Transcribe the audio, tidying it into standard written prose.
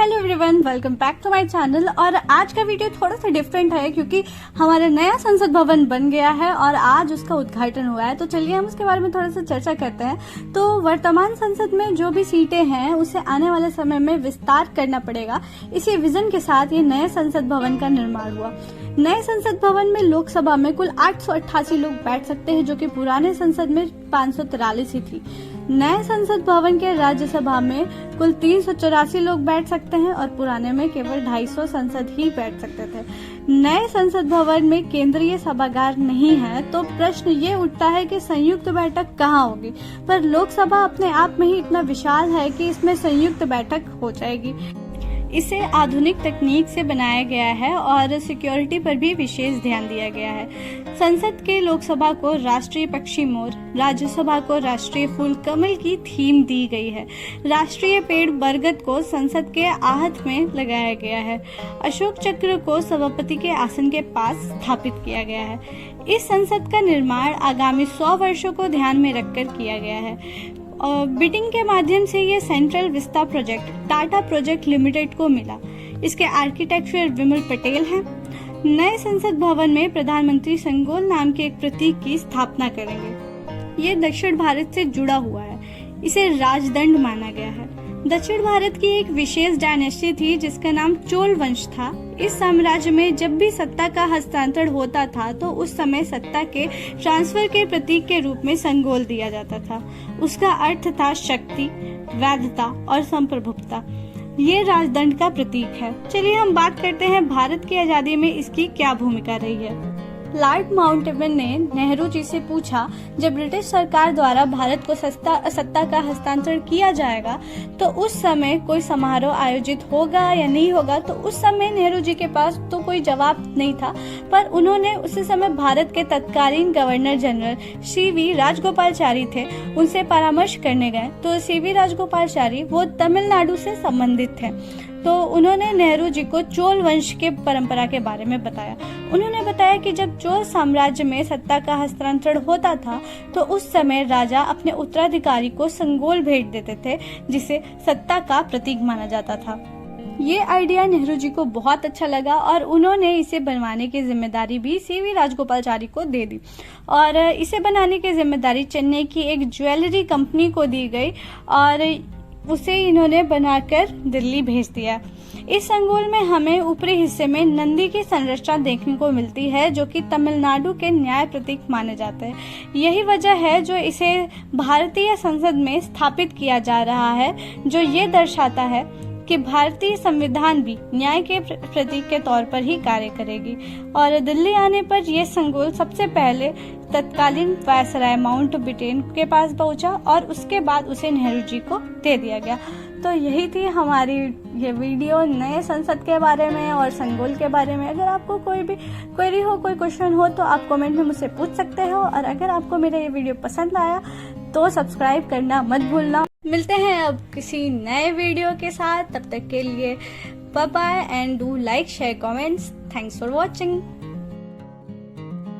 Hello everyone, welcome back to my channel. और आज का वीडियो थोड़ा सा डिफरेंट है क्योंकि हमारा नया संसद भवन बन गया है और आज उसका उद्घाटन हुआ है। तो चलिए हम उसके बारे में थोड़ा सा चर्चा करते हैं। तो वर्तमान संसद में जो भी सीटें हैं उसे आने वाले समय में विस्तार करना पड़ेगा। इसी विजन के साथ ये नए संसद भवन का निर्माण हुआ। नए संसद भवन में लोकसभा में कुल 888 लोग बैठ सकते हैं, जो कि पुराने संसद में 543 ही थी। नए संसद भवन के राज्यसभा में कुल 384 लोग बैठ सकते हैं और पुराने में केवल 250 संसद ही बैठ सकते थे। नए संसद भवन में केंद्रीय सभागार नहीं है, तो प्रश्न ये उठता है कि संयुक्त बैठक कहाँ होगी। पर लोकसभा अपने आप में ही इतना विशाल है कि इसमें संयुक्त बैठक हो जाएगी। इसे आधुनिक तकनीक से बनाया गया है और सिक्योरिटी पर भी विशेष ध्यान दिया गया है। संसद के लोकसभा को राष्ट्रीय पक्षी मोर, राज्यसभा को राष्ट्रीय फूल कमल की थीम दी गई है। राष्ट्रीय पेड़ बरगद को संसद के आहत में लगाया गया है। अशोक चक्र को सभापति के आसन के पास स्थापित किया गया है। इस संसद का निर्माण आगामी 100 वर्षों को ध्यान में रखकर किया गया है। बिडिंग के माध्यम से ये central vista project Tata project limited को मिला। इसके आर्किटेक्चर विमल पटेल हैं। नए संसद भवन में प्रधानमंत्री संगोल नाम के एक प्रतीक की स्थापना करेंगे। ये दक्षिण भारत से जुड़ा हुआ है। इसे राजदंड माना गया है। दक्षिण भारत की एक विशेष डायनेस्टी थी जिसका नाम चोल वंश था। इस साम्राज्य में जब भी सत्ता का हस्तांतरण होता था तो उस समय सत्ता के ट्रांसफर के प्रतीक के रूप में संगोल दिया जाता था। उसका अर्थ था शक्ति, वैधता और संप्रभुता। ये राजदंड का प्रतीक है। चलिए हम बात करते हैं भारत की आजादी में इसकी क्या भूमिका रही है। लॉर्ड माउंटबेटन ने नेहरू जी से पूछा, जब ब्रिटिश सरकार द्वारा भारत को सत्ता का हस्तांतरण किया जाएगा तो उस समय कोई समारोह आयोजित होगा या नहीं होगा। तो उस समय नेहरू जी के पास तो कोई जवाब नहीं था, पर उन्होंने उसी समय भारत के तत्कालीन गवर्नर जनरल CV राजगोपालाचारी थे, उनसे परामर्श करने गए। तो CV राजगोपालाचारी वो तमिलनाडु से संबंधित थे। तो उन्होंने नेहरू जी को चोल वंश के परंपरा के बारे में बताया। उन्होंने बताया कि जब चोल साम्राज्य में सत्ता का हस्तांतरण होता था तो उस समय राजा अपने उत्तराधिकारी को संगोल भेंट देते थे, जिसे सत्ता का प्रतीक माना जाता था। ये आइडिया नेहरू जी को बहुत अच्छा लगा और उन्होंने इसे बनवाने की जिम्मेदारी भी CV राजगोपालाचारी को दे दी और इसे बनाने की जिम्मेदारी चेन्नई की एक ज्वेलरी कंपनी को दी गई और उसे इन्होंने बनाकर दिल्ली भेज दिया। इस संगोल में हमें ऊपरी हिस्से में नंदी की संरचना देखने को मिलती है, जो कि तमिलनाडु के न्याय प्रतीक माने जाते हैं। यही वजह है जो इसे भारतीय संसद में स्थापित किया जा रहा है, जो ये दर्शाता है कि भारतीय संविधान भी न्याय के प्रतीक के तौर पर ही कार्य करेगी। और दिल्ली आने पर यह संगोल सबसे पहले तत्कालीन वायसराय माउंटबेटन के पास पहुंचा और उसके बाद उसे नेहरू जी को दे दिया गया। तो यही थी हमारी ये वीडियो नए संसद के बारे में और संगोल के बारे में। अगर आपको कोई भी क्वेरी हो, कोई क्वेश्चन हो तो आप कमेंट में मुझसे पूछ सकते हो। और अगर आपको मेरा ये वीडियो पसंद आया तो सब्सक्राइब करना मत भूलना। मिलते हैं अब किसी नए वीडियो के साथ। तब तक के लिए bye bye and do like, share, comments. Thanks for watching.